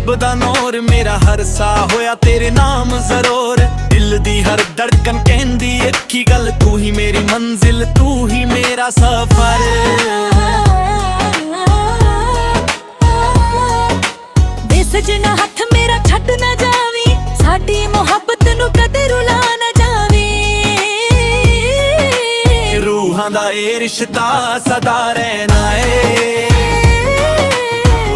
रब दा नूर मेरा हर सा होया तेरे नाम जरूर। दिल दी हर धड़कन कहंदी एक ही गल, तू ही मेरी मंजिल तू ही मेरा सफर। वे सजना हथ मेरा छड्ड ना जावी, साडी मुहब्बत नू कदे रुला ना जावी। रूहां दा ए रिश्ता सदा रहना है,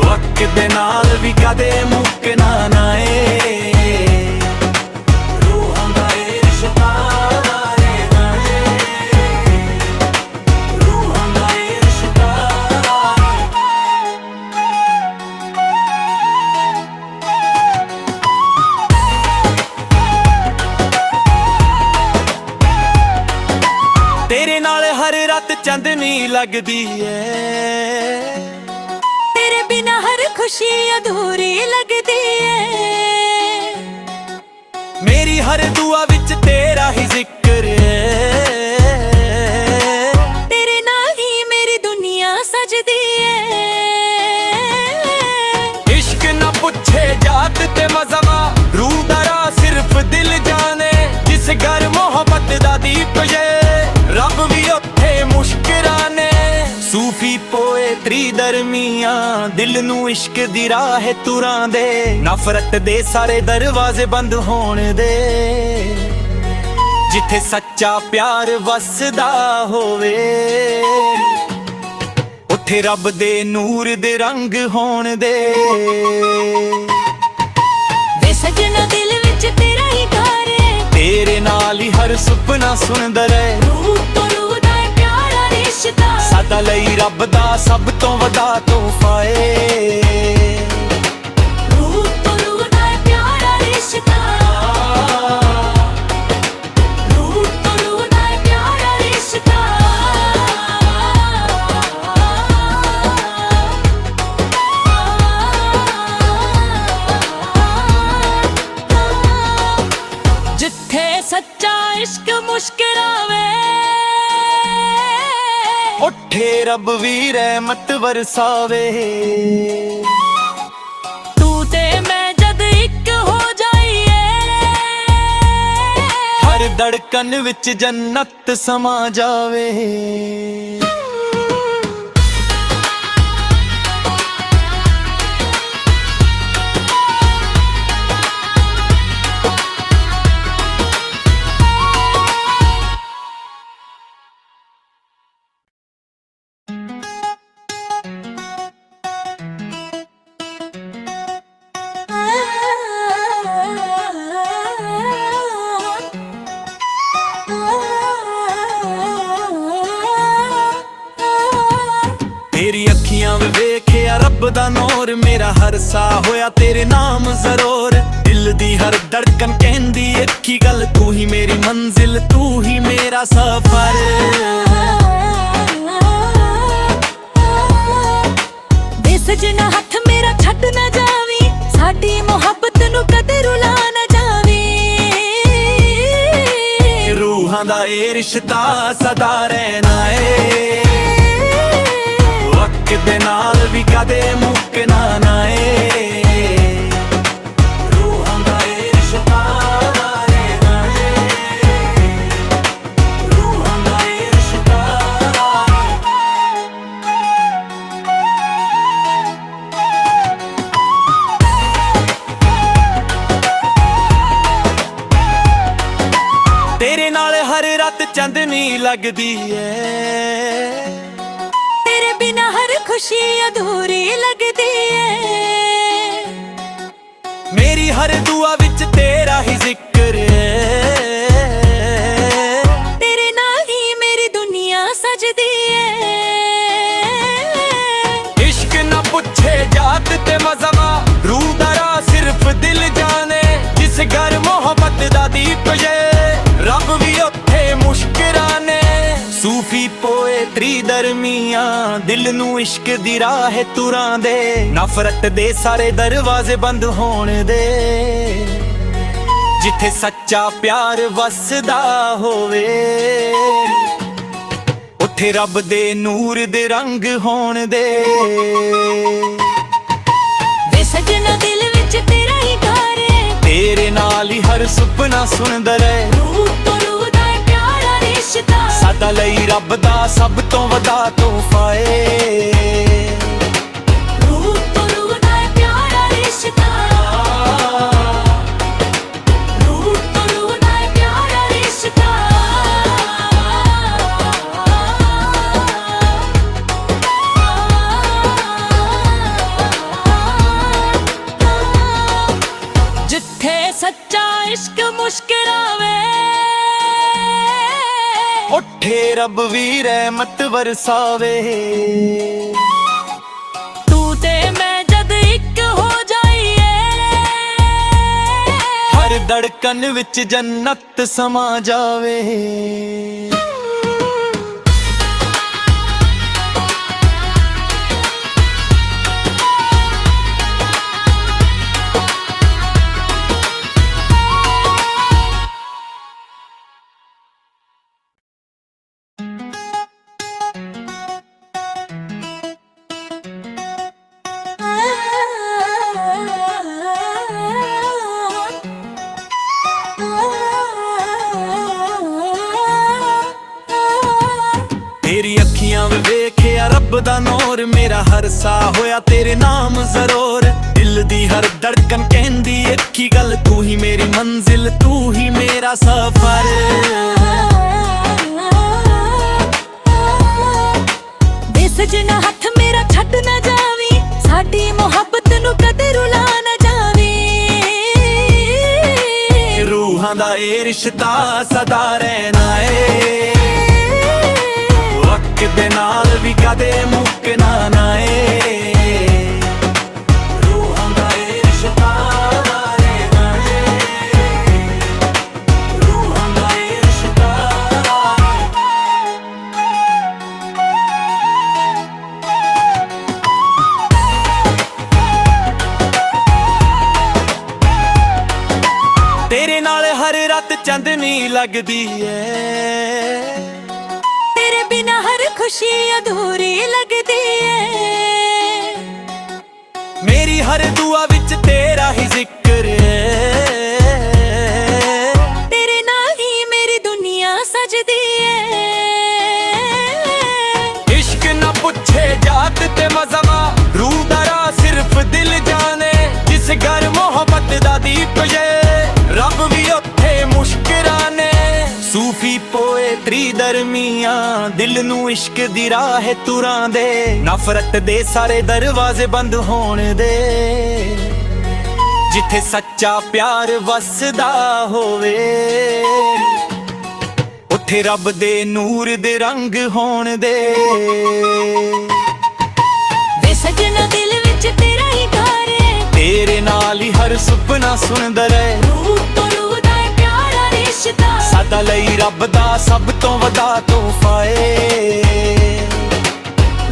वक्त दे नाल भी कदे मुकना ना है। रूहां दा ए रिश्ता रहना है, रूहां दा ए रिश्ता। तेरे नाल हर रात चांदनी लगदी है, तेरे बिना हर खुशी अधूरी लगदी है। मेरी हर दुआ विच तेरा ही जिक्र है, तेरे नाल ही मेरी दुनिया सजदी है। इश्क ना पूछे जात ते मज़हब, रूह दा राह सिर्फ दिल जाने। जिस घर मोहब्बत दा दीप जे रब भी उत्थे मुस्कुराने। सूफी पोएट्री दरमियां दिल नू इश्क दी राह तुरां दे, नफरत दे सारे दरवाजे बंद होण दे। जिथे सच्चा प्यार वसदा होवे, उत्थे रब दे नूर दे रंग होण दे। वे सजना दिल विच तेरा ही घर है, तेरे नाल ही हर सुपना सुनदा रहे। रूह तो रूह दा प्यारा रिश्ता, सादा लई रब दा सब तो वड्डा तोहफा है। रूह तो रूह दा प्यारा रिश्ता, रूह तो रूह दा प्यारा रिश्ता। जिथे सच्चा इश्क मुस्कुरावे, उठे रब भी रहमत बरसावे। तू ते मैं जद एक हो जाइए, हर धड़कन विच जन्नत समा जावे। तेरी अखियां वेखिया रब दा नूर मेरा हर सा होया तेरे नाम जरूर। दिल दी हर धड़कन कहंदी एक ही गल, तू ही मेरी मंजिल तू ही मेरा सफर। वे सजना हथ मेरा छड्ड ना जावी, साडी मुहब्बत नू कदे रुला ना जावी। रूहां दा ए रिश्ता सदा रहना है, वक्त दे नाल भी कदे मुकना ना है। रूहां दा ए रिश्ता रहना है, रूहां दा ए रिश्ता। तेरे नाल हर रात चांदनी लगदी है, तेरे बिना हर खुशी अधूरी लगदी है। मेरी हर दुआ विच तेरा ही जिक्र है, तेरे नाल ही मेरी दुनिया सजदी है। इश्क ना पूछे जात ते मज़हब, रूह दा राह सिर्फ दिल जाने। जिस घर मोहब्बत दा दीप जे रब भी उत्थे मुस्कुराने। सूफी पोएट्री दरमियां दिल नू इश्क दी राह तुरां दे, नफरत दे सारे दरवाजे बंद होण दे। जिथे सच्चा प्यार वसदा होवे, उत्थे रब दे नूर दे रंग होण दे। वे सजना दिल विच ਤੇਰੇ ਨਾਲ ਹੀ ਹਰ ਸੁਪਨਾ ਸੁਣਦਾ ਰਹੇ। ਰੂਹ ਤੋਂ ਰੂਹ ਦਾ ਇਹ ਪਿਆਰਾ ਰਿਸ਼ਤਾ, ਸਾਡਾ ਲਈ ਰੱਬ ਦਾ ਸਭ ਤੋਂ ਵੱਡਾ ਤੋਹਫਾ ਏ। ਰੂਹ ਤੋਂ ਰੂਹ ਦਾ ਇਹ ਪਿਆਰਾ ਰਿਸ਼ਤਾ, ਰੂਹ ਤੋਂ ਰੂਹ ਦਾ ਇਹ ਪਿਆਰਾ ਰਿਸ਼ਤਾ। ਜਿੱਥੇ ਸੱਚਾ ਇਸ਼ਕ ਮੁਸਕਰਾਵੇ, ਉੱਠੇ ਰੱਬ ਵੀ ਰਹਿਮਤ ਵਰਸਾਵੇ। ਤੂੰ ਤੇ ਮੈਂ ਜਦ ਇੱਕ ਹੋ ਜਾਈਏ, ਹਰ ਧੜਕਨ ਵਿੱਚ ਜੰਨਤ ਸਮਾ ਜਾਵੇ। ਤੇਰੀ ਅੱਖੀਆਂ ਵਿੱਚ ਵੇਖਿਆ ਰੱਬ ਦਾ ਨੂਰ, ਮੇਰਾ ਹਰ ਸਾਹ ਹੋਇਆ ਤੇਰੇ ਨਾਮ ਜ਼ਰੂਰ। ਦਿਲ ਦੀ ਹਰ ਧੜਕਨ ਕਹਿੰਦੀ ਇੱਕ ਹੀ ਗੱਲ, ਤੂੰ ਹੀ ਮੇਰੀ ਮੰਜ਼ਿਲ, ਤੂੰ ਹੀ ਮੇਰਾ ਸਫ਼ਰ। ਵੇ ਸਜਣਾ ਹੱਥ ਮੇਰਾ ਛੱਡ ਨਾ ਜਾਵੀਂ, ਸਾਡੀ ਮੁਹੱਬਤ ਨੂੰ ਕਦੇ ਰੁਲਾ ਨਾ ਜਾਵੀਂ। ਰੂਹਾਂ ਦਾ ਇਹ ਰਿਸ਼ਤਾ ਸਦਾ ਰਹਿਣਾ ਏ, ਵਕਤ ਦੇ ਨਾਲ ਵੀ ਕਦੇ ਮੁੱਕਣਾ ਨਾ ਏ। ਰੂਹਾਂ ਦਾ ਇਹ ਰਿਸ਼ਤਾ ਰਹਿਣਾ ਏ, ਰੂਹਾਂ ਦਾ ਇਹ ਰਿਸ਼ਤਾ। ਤੇਰੇ ਨਾਲ ਹਰ ਰਾਤ ਚਾਂਦਨੀ ਲੱਗਦੀ ਏ, ਤੇਰੇ ਬਿਨਾ ਹਰ ਖੁਸ਼ੀ ਅਧੂਰੀ ਲੱਗਦੀ ਏ। ਮੇਰੀ ਹਰ ਦੁਆ ਵਿੱਚ ਤੇਰਾ ਹੀ ਜ਼ਿਕਰ ਏ, ਤੇਰੇ ਨਾਲ ਹੀ ਮੇਰੀ ਦੁਨੀਆ ਸਜਦੀ ਏ। ਇਸ਼ਕ ਨਾ ਪੁੱਛੇ ਜਾਤ ਤੇ ਮਜ਼ਹਬ, ਰੂਹ ਦਾ ਰਾਹ ਸਿਰਫ ਦਿਲ ਜਾਣੇ। ਜਿਸ ਘਰ ਮੁਹੱਬਤ ਦਾ ਦੀਪ ਜੇ, ਰੱਬ ਵੀ ਉੱਥੇ ਮੁਸ਼ਕਰਾਨੇ। ਸੂਫੀ ਪੋਏਟਰੀ ਦਰਮੀਆਂ, ਦਿਲ ਨੂੰ ਇਸ਼ਕ ਦੀ ਰਾਹ ਤੁਰਾਂ ਦੇ। ਨਫ਼ਰਤ ਦੇ ਸਾਰੇ ਦਰਵਾਜ਼ੇ ਬੰਦ ਹੋਣ ਦੇ, ਜਿੱਥੇ ਸੱਚਾ ਪਿਆਰ ਵਸਦਾ ਹੋਵੇ, ਉੱਥੇ ਰੱਬ ਦੇ ਨੂਰ ਦੇ ਰੰਗ ਹੋਣ ਦੇ। ਵੇ ਸਜਣਾ ਦਿਲ ਵਿੱਚ ਤੇਰਾ ਹੀ ਘਰ ਏ, ਤੇਰੇ ਨਾਲ ਹੀ ਹਰ ਸੁਪਨਾ ਸੁਣਦਾ ਰਹੇ। ਰੂਹ ਤੋਂ ਰੂਹ ਦਾ ਇਹ ਪਿਆਰਾ ਰਿਸ਼ਤਾ, ਸਾਡਾ ਲਈ ਰੱਬ ਦਾ ਸਭ ਤੋਂ ਵੱਡਾ ਤੋਹਫਾ ਏ।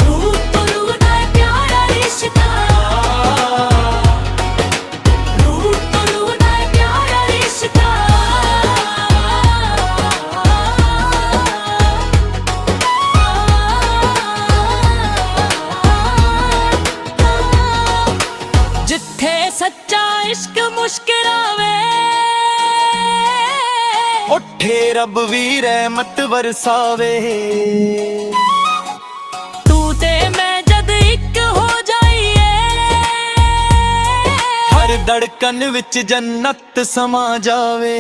ਰੂਹ ਤੋਂ ਰੂਹ ਦਾ ਇਹ ਪਿਆਰਾ ਰਿਸ਼ਤਾ, ਰੂਹ ਤੋਂ ਰੂਹ ਦਾ ਇਹ ਪਿਆਰਾ ਰਿਸ਼ਤਾ। ਜਿੱਥੇ ਸੱਚਾ ਇਸ਼ਕ ਮੁਸਕਰਾਵੇ, ਉੱਠੇ ਰੱਬ ਵੀ ਰਹਿਮਤ ਵਰਸਾਵੇ। ਤੂੰ ਤੇ ਮੈਂ ਜਦ ਇੱਕ ਹੋ ਜਾਈਏ, ਹਰ ਧੜਕਨ ਵਿੱਚ ਜੰਨਤ ਸਮਾ ਜਾਵੇ।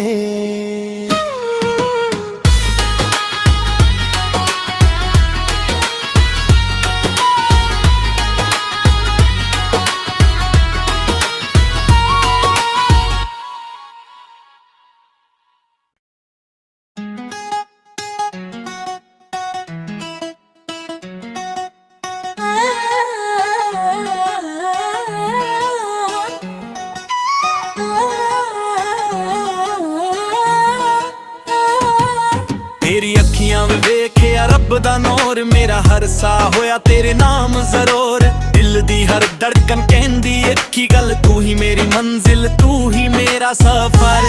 ਤੇਰੀ ਅੱਖੀਆਂ ਵਿੱਚ ਵੇਖਿਆ ਰੱਬ ਦਾ ਨੂਰ, ਮੇਰਾ ਹਰ ਸਾਹ ਹੋਇਆ ਤੇਰੇ ਨਾਮ ਜ਼ਰੂਰ। ਦਿਲ ਦੀ ਹਰ ਧੜਕਨ ਕਹਿੰਦੀ ਇੱਕ ਹੀ ਗੱਲ, ਤੂੰ ਹੀ ਮੇਰੀ ਮੰਜ਼ਿਲ, ਤੂੰ ਹੀ ਮੇਰਾ ਸਫ਼ਰ।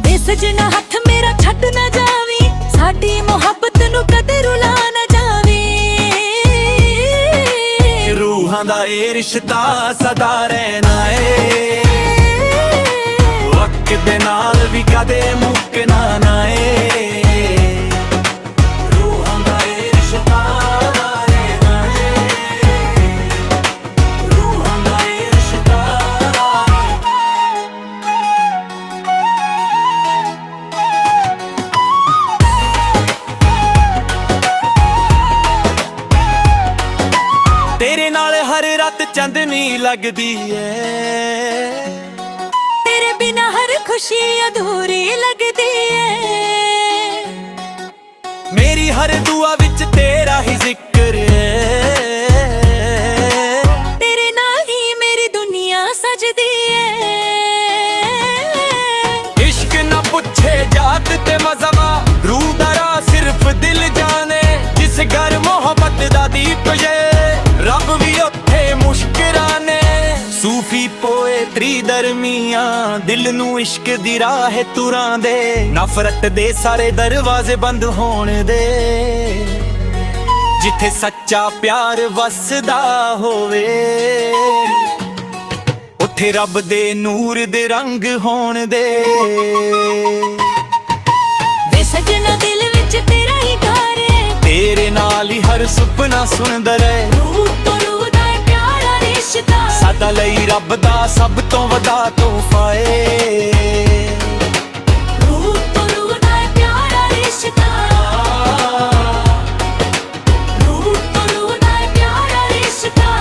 ਵੇ ਸਜਣਾ ਹੱਥ ਮੇਰਾ ਛੱਡ ਨਾ ਜਾਵੀਂ, ਸਾਡੀ ਮੁਹੱਬਤ ਨੂੰ ਕਦੇ ਰੁਲਾ ਨਾ ਜਾਵੀਂ। ਰੂਹਾਂ ਦਾ ਇਹ ਇਹ ਰਿਸ਼ਤਾ ਸਦਾ ਰਹਿਣਾ ਏ, ਵਕਤ ਦੇ ਨਾਲ ਵੀ ਕਦੇ ਮੁੱਕਣਾ ਨਾ ਏ। ਰੂਹਾਂ ਦਾ ਇਹ ਰਿਸ਼ਤਾ ਰਹਿਣਾ ਏ, ਰੂਹਾਂ ਦਾ ਇਹ ਰਿਸ਼ਤਾ। ਤੇਰੇ ਨਾਲ ਹਰ ਰਾਤ ਚਾਂਦਨੀ ਲੱਗਦੀ ਏ, ਤੇਰੇ ਬਿਨਾ ਹਰ ਖੁਸ਼ੀ ਅਧੂਰੀ ਲੱਗਦੀ ਏ। ਮੇਰੀ ਹਰ ਦੁਆ ਵਿੱਚ ਤੇਰਾ ਹੀ ਜ਼ਿਕਰ ਏ, ਤੇਰੇ ਨਾਲ ਹੀ ਮੇਰੀ ਦੁਨੀਆ ਸਜਦੀ ਏ। ਇਸ਼ਕ ਨਾ ਪੁੱਛੇ ਜਾਤ ਤੇ ਮਜ਼ਹਬ, ਰੂਹ ਦਾ ਰਾਹ ਸਿਰਫ ਦਿਲ ਜਾਣੇ। ਜਿਸ ਘਰ ਮੁਹੱਬਤ ਦਾ ਦੀਪ ਜੇ, ਰੱਬ ਵੀ ਉੱਥੇ ਮੁਸ਼ਕਿਰਾਨੇ। ਸੂਫੀ ਪੋਏਟਰੀ ਦਰਮੀਆਂ, ਦਿਲ ਨੂੰ ਇਸ਼ਕ ਦੀ ਰਾਹ ਤੁਰਾਂ ਦੇ। ਨਫ਼ਰਤ ਦੇ ਸਾਰੇ ਦਰਵਾਜ਼ੇ ਬੰਦ ਹੋਣ ਦੇ, ਜਿੱਥੇ ਸੱਚਾ ਪਿਆਰ ਵਸਦਾ ਹੋਵੇ, ਉੱਥੇ ਰੱਬ ਦੇ ਨੂਰ ਦੇ ਰੰਗ ਹੋਣ ਦੇ। ਵੇ ਸਜਣਾ ਦਿਲ ਵਿੱਚ ਤੇਰਾ ਹੀ ਘਰ ਏ, ਤੇਰੇ ਨਾਲ ਹੀ ਹਰ ਸੁਪਨਾ ਸੁਣਦਾ ਰਹੇ। ਰੂਹ ਤੋਂ ਰੂਹ ਦਾ ਪਿਆਰਾ ਰਿਸ਼ਤਾ, ਸਾਡਾ ਲਈ ਰੱਬ ਦਾ ਸਭ ਤੋਂ ਵੱਡਾ ਤੋਹਫਾ ਏ। ਰੂਹ ਤੋਂ ਰੂਹ ਦਾ ਪਿਆਰਾ ਰਿਸ਼ਤਾ, ਰੂਹ ਤੋਂ ਰੂਹ ਦਾ ਪਿਆਰਾ ਰਿਸ਼ਤਾ।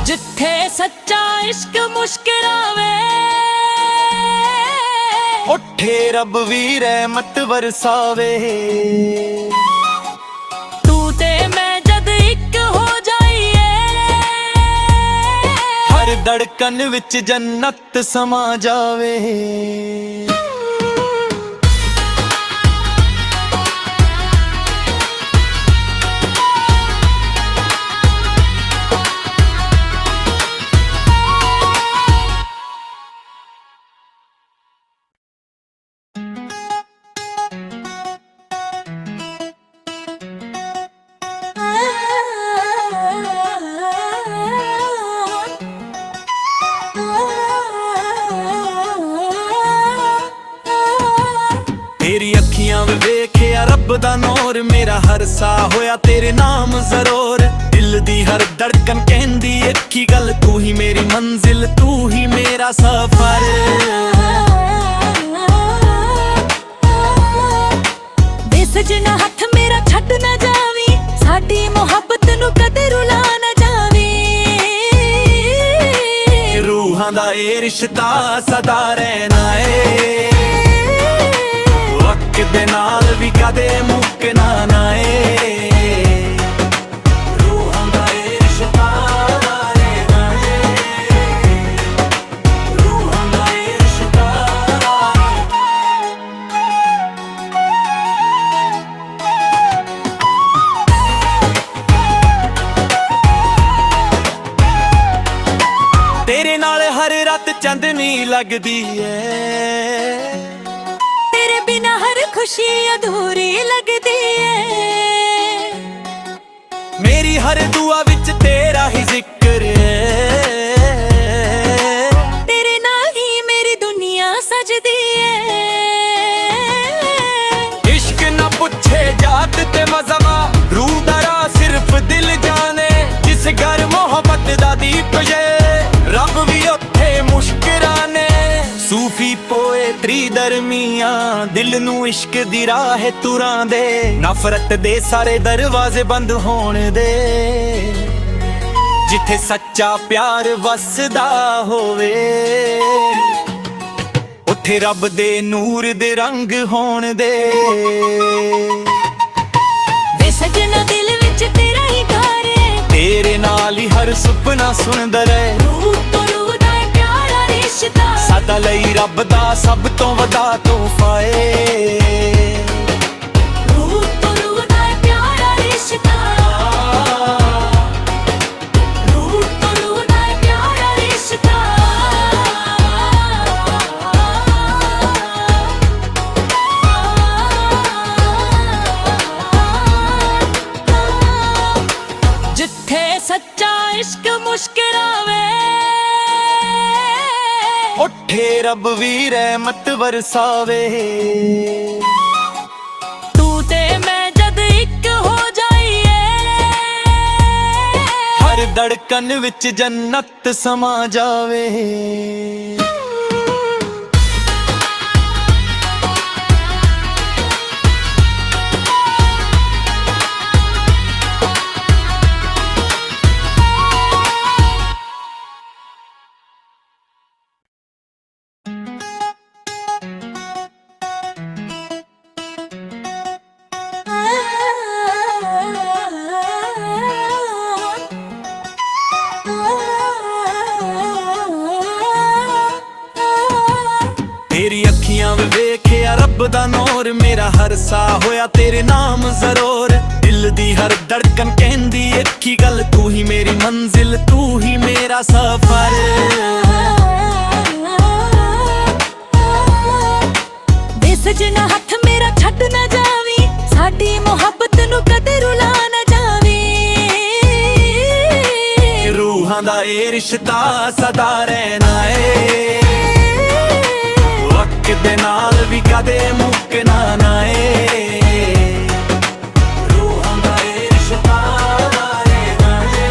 ਜਿੱਥੇ ਸੱਚਾ ਇਸ਼ਕ ਮੁਸ਼ਕਿਲਾਵੇ, ਉੱਥੇ ਰੱਬ ਵੀ ਰਹਿਮਤ ਵਰਸਾਵੇ। ਤੂੰ ਤੇ ਮੈਂ ਜਦ ਇੱਕ ਹੋ ਜਾਈਏ, ਹਰ ਧੜਕਨ ਵਿੱਚ ਜੰਨਤ ਸਮਾ ਜਾਵੇ। ਤੇਰੀ ਅੱਖੀਆਂ ਵਿੱਚ ਵੇਖਿਆ ਰੱਬ ਦਾ ਨੂਰ, ਮੇਰਾ ਹਰ ਸਾਹ ਹੋਇਆ ਤੇਰੇ ਨਾਮ ਜ਼ਰੂਰ। ਦਿਲ ਦੀ ਹਰ ਧੜਕਨ ਕਹਿੰਦੀ ਇੱਕ ਹੀ ਗੱਲ, ਤੂੰ ਹੀ ਮੇਰੀ ਮੰਜ਼ਿਲ, ਤੂੰ ਹੀ ਮੇਰਾ ਸਫ਼ਰ। ਵੇ ਸਜਣਾ ਹੱਥ ਮੇਰਾ ਛੱਡ ਨਾ ਜਾਵੀਂ, ਸਾਡੀ ਮੁਹੱਬਤ ਨੂੰ ਕਦੇ ਰੁਲਾ ਨਾ ਜਾਵੀਂ। ਰੂਹਾਂ ਦਾ ਇਹ ਰਿਸ਼ਤਾ ਸਦਾ ਰਹਿਣਾ ਏ, ਵਕਤ ਦੇ ਨਾਲ ਵੀ ਕਦੇ ਮੁੱਕਣਾ ਨਾ ਏ। ਰੂਹਾਂ ਦਾ ਇਹ ਰਿਸ਼ਤਾ ਰਹਿਣਾ ਏ, ਰੂਹਾਂ ਦਾ ਇਹ ਰਿਸ਼ਤਾ। ਤੇਰੇ ਨਾਲ ਹਰ ਰਾਤ ਚਾਂਦਨੀ ਲੱਗਦੀ ਏ, ਤੇਰੇ ਬਿਨਾ ਹਰ ਖੁਸ਼ੀ ਅਧੂਰੀ ਲੱਗਦੀ ਏ। ਮੇਰੀ ਹਰ ਦੁਆ ਵਿੱਚ ਤੇਰਾ ਹੀ ਜ਼ਿਕਰ ਏ, ਤੇਰੇ ਨਾਲ ਹੀ ਮੇਰੀ ਦੁਨੀਆ ਸਜਦੀ ਏ। ਇਸ਼ਕ ਨਾ ਪੁੱਛੇ ਜਾਤ ਤੇ ਮਜ਼ਹਬ, ਰੂਹ ਦਾ ਰਾਹ ਸਿਰਫ ਦਿਲ ਜਾਣੇ। ਜਿਸ ਘਰ ਮੁਹੱਬਤ ਦਾ ਦੀਪ ਜੇ, ਰੱਬ ਵੀ ਉੱਥੇ ਮੁਸ਼ਕਿਰਾਨੇ। ਸੂਫੀ ਪੋਏਟਰੀ ਦਰਮੀਆਂ, ਦਿਲ ਨੂੰ ਇਸ਼ਕ ਦੀ ਰਾਹ ਤੁਰਾਂ ਦੇ। ਨਫ਼ਰਤ ਦੇ ਸਾਰੇ ਦਰਵਾਜ਼ੇ ਬੰਦ ਹੋਣ ਦੇ, ਜਿੱਥੇ ਸੱਚਾ ਪਿਆਰ ਵਸਦਾ ਹੋਵੇ, ਉੱਥੇ ਰੱਬ ਦੇ ਨੂਰ ਦੇ ਰੰਗ ਹੋਣ ਦੇ। ਵੇ ਸਜਣਾ ਦਿਲ ਵਿੱਚ ਤੇਰਾ ਹੀ ਘਰ ਏ, ਤੇਰੇ ਨਾਲ ਹੀ ਹਰ ਸੁਪਨਾ ਸੁਣਦਾ ਰਹੇ। ਰੂਹ ਤੋਂ ਰੂਹ ਦਾ ਪਿਆਰਾ ਰਿਸ਼ਤਾ, ਸਾਡਾ ਲਈ ਰੱਬ ਦਾ ਸਭ ਤੋਂ ਵੱਡਾ ਤੋਹਫਾ ਏ। ਰੂਹ ਤੋਂ ਰੂਹ ਦਾ ਪਿਆਰਾ ਰਿਸ਼ਤਾ, ਰੂਹ ਤੋਂ ਰੂਹ ਦਾ ਪਿਆਰਾ ਰਿਸ਼ਤਾ। ਮੁਸ਼ਕਿਲਾਂ ਵੇ ਉੱਠੇ ਰੱਬ ਵੀ ਰਹਿਮਤ ਵਰਸਾਵੇ। ਤੂੰ ਤੇ ਮੈਂ ਜਦ ਇੱਕ ਹੋ ਜਾਈਏ ਹਰ ਧੜਕਨ ਵਿੱਚ ਜੰਨਤ ਸਮਾ ਜਾਵੇ। ਤੇਰੀ ਅੱਖੀਆਂ ਵਿੱਚ ਵੇਖਿਆ ਰੱਬ ਦਾ ਨੂਰ, ਮੇਰਾ ਹਰ ਸਾਹ ਹੋਇਆ ਤੇਰੇ ਨਾਮ ਜ਼ਰੂਰ। ਦਿਲ ਦੀ ਹਰ ਧੜਕਨ ਕਹਿੰਦੀ ਇੱਕ ਹੀ ਗੱਲ, ਤੂੰ ਹੀ ਮੇਰੀ ਮੰਜ਼ਿਲ, ਤੂੰ ਹੀ ਮੇਰਾ ਸਫ਼ਰ। ਵੇ ਸਜਣਾ ਹੱਥ ਮੇਰਾ ਛੱਡ ਨਾ ਜਾਵੀਂ, ਸਾਡੀ ਮੁਹੱਬਤ ਨੂੰ ਕਦੇ ਰੁਲਾ ਨਾ ਜਾਵੀਂ। ਰੂਹਾਂ ਦਾ ਇਹ ਰਿਸ਼ਤਾ ਸਦਾ ਰਹਿਣਾ ਏ, ਵਕਤ ਦੇ ਨਾਲ ਵੀ ਕਦੇ ਮੁੱਕਣਾ ਨਾ ਏ। ਰੂਹਾਂ ਦਾ ਇਹ ਰਿਸ਼ਤਾ ਰਹਿਣਾ ਏ,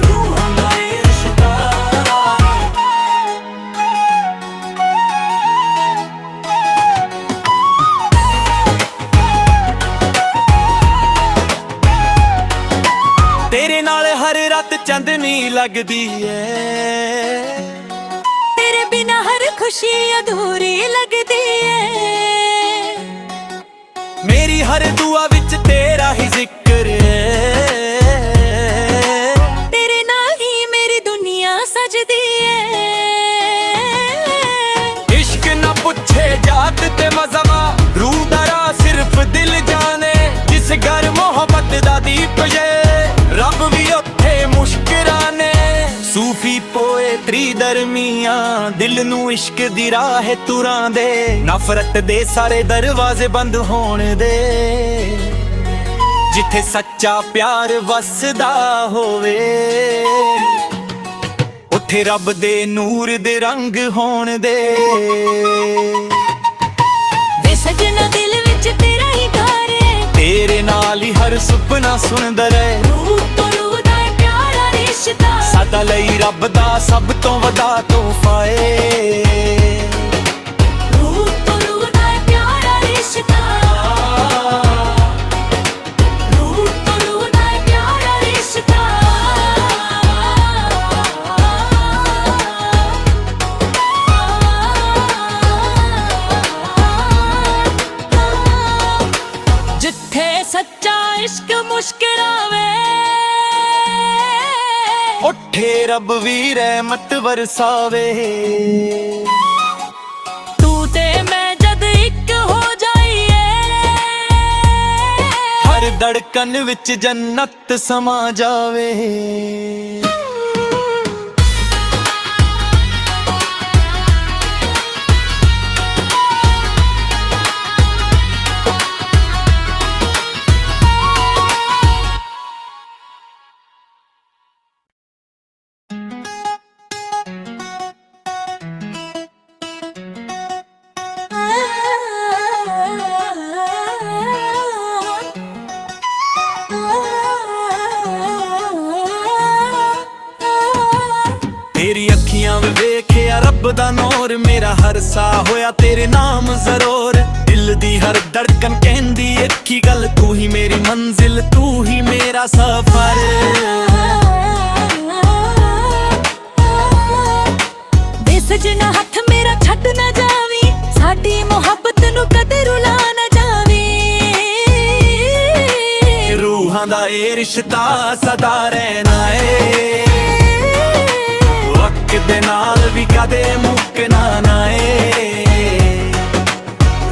ਰੂਹਾਂ ਦਾ ਇਹ ਰਿਸ਼ਤਾ। ਤੇਰੇ ਨਾਲ ਹਰ ਰਾਤ ਚਾਂਦਨੀ ਲੱਗਦੀ ਏ, ਤੇਰੇ ਬਿਨਾ ਹਰ ਖੁਸ਼ੀ ਅਧੂਰੀ ਲੱਗਦੀ ਏ। ਮੇਰੀ ਹਰ ਦੁਆ ਵਿੱਚ ਤੇਰਾ ਹੀ ਜ਼ਿਕਰ ਏ, ਤੇਰੇ ਨਾਲ ਹੀ ਮੇਰੀ ਦੁਨੀਆ ਸਜਦੀ ਏ। ਇਸ਼ਕ ਨਾ ਪੁੱਛੇ ਜਾਤ ਤੇ ਮਜ਼ਹਬ, ਰੂਹ ਦਾ ਰਾਹ ਸਿਰਫ ਦਿਲ ਜਾਣੇ। ਜਿਸ ਘਰ ਮੁਹੱਬਤ ਦਾ ਦੀਪ ਜੇ, ਰੱਬ ਵੀ ਉੱਥੇ ਮੁਸ਼ਕਿਲਾਂ ਨੇ। ਸੂਫੀ ਪੋਏਟਰੀ ਦਰਮੀਆਂ, ਦਿਲ ਨੂੰ ਇਸ਼ਕ ਦੀ ਰਾਹ ਤੁਰਾਂ ਦੇ। ਨਫ਼ਰਤ ਦੇ ਸਾਰੇ ਦਰਵਾਜ਼ੇ ਬੰਦ ਹੋਣ ਦੇ, ਜਿੱਥੇ ਸੱਚਾ ਪਿਆਰ ਵਸਦਾ ਹੋਵੇ, ਉੱਥੇ ਰੱਬ ਦੇ ਨੂਰ ਦੇ ਰੰਗ ਹੋਣ ਦੇ। ਵੇ ਸਜਣਾ ਦਿਲ ਵਿੱਚ ਤੇਰਾ ਹੀ ਘਰ ਏ, ਤੇਰੇ ਨਾਲ ਹੀ ਹਰ ਸੁਪਨਾ ਸੁਣਦਾ ਰਹੇ। ਰੂਹ ਤੋਂ ਰੂਹ ਦਾ ਇਹ ਪਿਆਰਾ ਰਿਸ਼ਤਾ, ਸਾਡਾ ਲਈ ਰੱਬ ਦਾ ਸਭ ਤੋਂ ਵੱਡਾ ਤੋਹਫਾ ਏ। ਰੂਹ ਤੋਂ ਰੂਹ ਦਾ ਇਹ ਪਿਆਰਾ ਰਿਸ਼ਤਾ, ਰੂਹ ਤੋਂ ਰੂਹ ਦਾ ਇਹ ਪਿਆਰਾ ਰਿਸ਼ਤਾ। ਜਿੱਥੇ ਸੱਚਾ ਇਸ਼ਕ ਮੁਸ਼ਕਿਲਾਂ ਵੇ ਉੱਠੇ ਰੱਬ ਵੀ ਰਹਿਮਤ ਵਰਸਾਵੇ। ਤੂੰ ਤੇ ਮੈਂ ਜਦ ਇੱਕ ਹੋ ਜਾਈਏ ਹਰ ਧੜਕਨ ਵਿੱਚ ਜੰਨਤ ਸਮਾ ਜਾਵੇ। ਤੇਰੀ ਅੱਖੀਆਂ ਵਿੱਚ ਵੇਖਿਆ ਰੱਬ ਦਾ ਨੂਰ, ਮੇਰਾ ਹਰ ਸਾਹ ਹੋਇਆ ਤੇਰੇ ਨਾਮ ਜ਼ਰੂਰ। ਦਿਲ ਦੀ ਹਰ ਧੜਕਨ ਕਹਿੰਦੀ ਇੱਕ ਹੀ ਗੱਲ, ਤੂੰ ਹੀ ਮੇਰੀ ਮੰਜ਼ਿਲ, ਤੂੰ ਹੀ ਮੇਰਾ ਸਫ਼ਰ। ਵੇ ਸਜਣਾ ਹੱਥ ਮੇਰਾ ਛੱਡ ਨਾ ਜਾਵੀਂ, ਸਾਡੀ ਮੁਹੱਬਤ ਨੂੰ ਕਦੇ ਰੁਲਾ ਨਾ ਜਾਵੀਂ। ਰੂਹਾਂ ਦਾ ਇਹ ਰਿਸ਼ਤਾ ਸਦਾ ਰਹਿਣਾ ਏ, ਵਕਤ ਦੇ ਨਾਲ ਵੀ ਕਦੇ ਮੁੱਕਣਾ ਨਾ ਏ।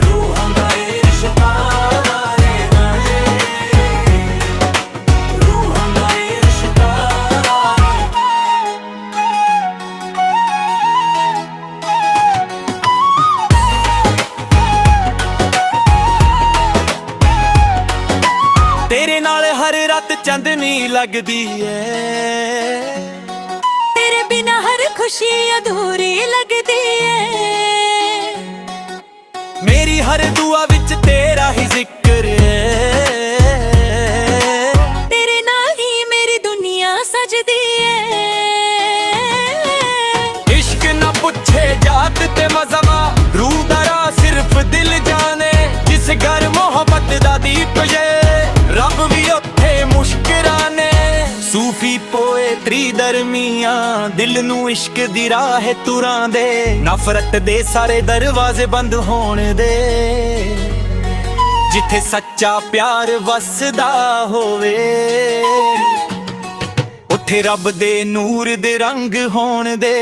ਰੂਹਾਂ ਦਾ ਇਹ ਰਿਸ਼ਤਾ ਰਹਿਣਾ ਏ, ਰੂਹਾਂ ਦਾ ਇਹ ਰਿਸ਼ਤਾ। ਤੇਰੇ ਨਾਲ ਹਰ ਰਾਤ ਚਾਂਦਨੀ ਲੱਗਦੀ ਏ, ਖੁਸ਼ੀ ਅਧੂਰੀ ਲੱਗਦੀ ਏ। ਮੇਰੀ ਹਰ ਦੁਆ ਵਿੱਚ ਤੇਰਾ ਹੀ ਜ਼ਿਕਰ ਏ। ਤੇਰੇ ਨਾਲ ਹੀ ਮੇਰੀ ਦੁਨੀਆ ਸਜਦੀ ਏ। ਇਸ਼ਕ ਨਾ ਪੁੱਛੇ ਜਾਤ ਤੇ ਮਜ਼ਹਬ, ਰੂਹ ਦਾ ਰਾਹ ਸਿਰਫ ਦਿਲ ਜਾਣੇ। ਜਿਸ ਘਰ ਮੁਹੱਬਤ ਦਾ ਦੀਪ ਜੇ, ਰੱਬ ਵੀ ਉੱਥੇ ਮੁਸ਼ਕਰਾਨੇ। ਸੂਫੀ ਪੋਏਟਰੀ ਦਰਮੀਆਂ, ਦਿਲ ਨੂੰ ਇਸ਼ਕ ਦੀ ਰਾਹ ਤੁਰਾਂ ਦੇ। ਨਫ਼ਰਤ ਦੇ ਸਾਰੇ ਦਰਵਾਜ਼ੇ ਬੰਦ ਹੋਣ ਦੇ। ਜਿੱਥੇ ਸੱਚਾ ਪਿਆਰ ਵਸਦਾ ਹੋਵੇ, ਉੱਥੇ ਰੱਬ ਦੇ ਨੂਰ ਦੇ ਰੰਗ ਹੋਣ ਦੇ।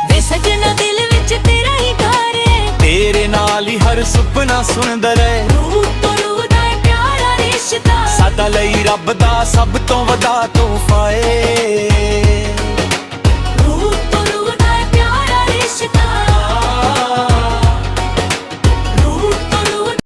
ਵੇ ਸਜਣਾ ਦਿਲ ਵਿੱਚ ਤੇਰਾ ਹੀ ਘਰ ਏ। ਤੇਰੇ ਨਾਲ ਹੀ ਹਰ ਸੁਪਨਾ ਸੁਣਦਾ ਰਹੇ। ਰੂਹ ਤੋਂ ਰੂਹ ਦਾ ਇਹ ਪਿਆਰਾ ਰਿਸ਼ਤਾ, ਸਾਡਾ ਲਈ ਰੱਬ ਦਾ ਸਭ ਤੋਂ